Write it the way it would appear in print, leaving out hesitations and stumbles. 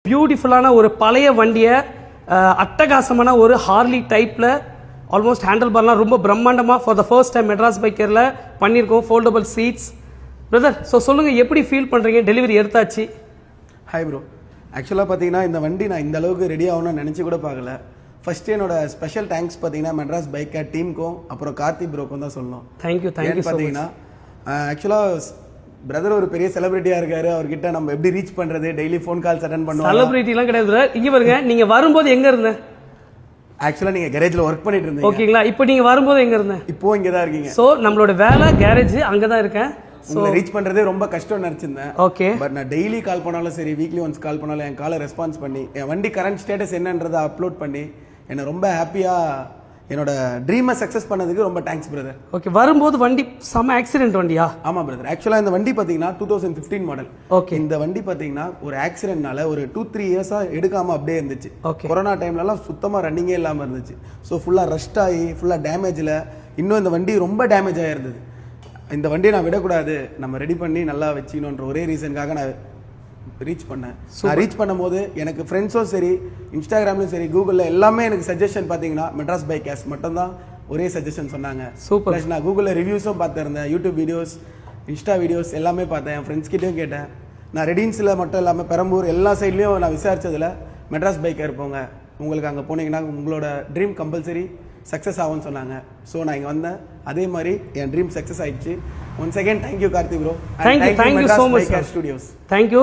பியூட்டிஃபுல்லான ஒரு பழைய வண்டியை அட்டகாசமான ஒரு ஹார்லி டைப்பில் ஆல்மோஸ்ட் ஹேண்டில் பார்லாம் ரொம்ப பிரம்மாண்டமாக for the first time Madras பைக்கரில் பண்ணியிருக்கோம். Foldable seeds. பிரதர், ஸோ சொல்லுங்கள், எப்படி ஃபீல் பண்ணுறீங்க? டெலிவரி எடுத்தாச்சு. Hi bro. ஆக்சுவலாக பார்த்தீங்கன்னா இந்த வண்டி நான் இந்த அளவுக்கு ரெடி ஆகணும்னு நினச்சி கூட பார்க்கல. ஃபர்ஸ்ட் என்னோட ஸ்பெஷல் தேங்க்ஸ் பார்த்தீங்கன்னா மெட்ராஸ் பைக்கர் டீமுக்கும் அப்புறம் கார்த்தி ப்ரோக்கும் தான் சொல்லணும். தேங்க்யூ. பார்த்தீங்கன்னா ஆக்சுவலாக பிரதர் ஒரு பெரிய செலிபிரிட்டியாக இருக்காரு. அவர்கிட்ட நம்ம எப்படி ரீச் பண்ணுறது, டெய்லி ஃபோன் கால்ஸ் அட்டன் பண்ணுவோம். செலிபிரிட்டிலாம் கிடையாது. இங்கே பாருங்க, நீங்கள் வரும்போது எங்கே இருந்தேன்? ஆக்சுவலாக நீங்கள் கேரேஜில் ஒர்க் பண்ணிட்டு இருந்தீங்க. ஓகேங்களா? இப்போ நீங்கள் வரும்போது எங்கே இருந்தேன்? இப்போ இங்கே தான் இருக்கீங்க. ஸோ நம்மளோட வேலை கேரேஜ் அங்கே தான் இருக்கேன். உங்களை ரீச் பண்ணுறதே ரொம்ப கஷ்டம்னு நினச்சிருந்தேன். ஓகே. பட் நான் டெய்லி கால் பண்ணாலும் சரி, வீக்லி ஒன்ஸ் கால் பண்ணாலும் என் காலை ரெஸ்பான்ஸ் பண்ணி என் வண்டி கரண்ட் ஸ்டேட்டஸ் என்னன்றதை அப்லோட் பண்ணி என்னை ரொம்ப ஹாப்பியாக என்னோட ட்ரீமை சக்ஸஸ் பண்ணதுக்கு ரொம்ப தேங்க்ஸ் பிரதர். ஓகே. வரும்போது வண்டி செம ஆக்சிடென்ட் வண்டியா? ஆமாம் பிரதர். ஆக்சுவலாக இந்த வண்டி பார்த்தீங்கன்னா 2015 மாடல். ஓகே. இந்த வண்டி பார்த்தீங்கன்னா ஒரு ஆக்சிடென்ட்னால ஒரு 2-3 இயர்ஸாக எடுக்காமல் அப்படியே இருந்துச்சு. ஓகே. கொரோனா டைம்லலாம் சுத்தமாக ரன்னிங்கே இல்லாமல் இருந்துச்சு. ஸோ ஃபுல்லாக ரஸ்ட் ஆகி ஃபுல்லாக டேமேஜில் இன்னும் இந்த வண்டி ரொம்ப டேமேஜ் ஆகிருந்தது. இந்த வண்டியை நான் விடக்கூடாது, நம்ம ரெடி பண்ணி நல்லா வச்சுக்கணுன்ற ஒரே ரீசனுக்காக நான் ரீச் பண்ணேன். நான் ரீச் பண்ணும்போது எனக்கு ஃப்ரெண்ட்ஸும் சரி, இன்ஸ்டாகிராம்லையும் சரி, கூகுளில் எல்லாமே எனக்கு சஜஷன் பார்த்தீங்கன்னா மெட்ராஸ் பைக்கர்ஸ் மட்டும்தான் ஒரே சஜஷன் சொன்னாங்க. சூப்பர். ப்ளஸ் நான் கூகுளில் ரிவ்யூஸும் பார்த்துருந்தேன், யூடியூப் வீடியோஸ், இன்ஸ்டா வீடியோஸ் எல்லாமே பார்த்தேன். என் ஃப்ரெண்ட்ஸ்கிட்டையும் கேட்டேன். நான் ரெடின்ஸில் மட்டும் இல்லாமல் பெரம்பூர் எல்லா சைட்லேயும் நான் விசாரித்ததில் மெட்ராஸ் பைக்கர் போங்க, உங்களுக்கு அங்கே போனீங்கன்னா உங்களோட ட்ரீம் கம்பல்சரி சக்ஸஸ் ஆகும்னு சொன்னாங்க. ஸோ நான் இங்கே வந்தேன், அதே மாதிரி என் ட்ரீம் சக்ஸஸ் ஆயிடுச்சு. Once again thank you Karthi bro. Thank you so much studios. Thank you.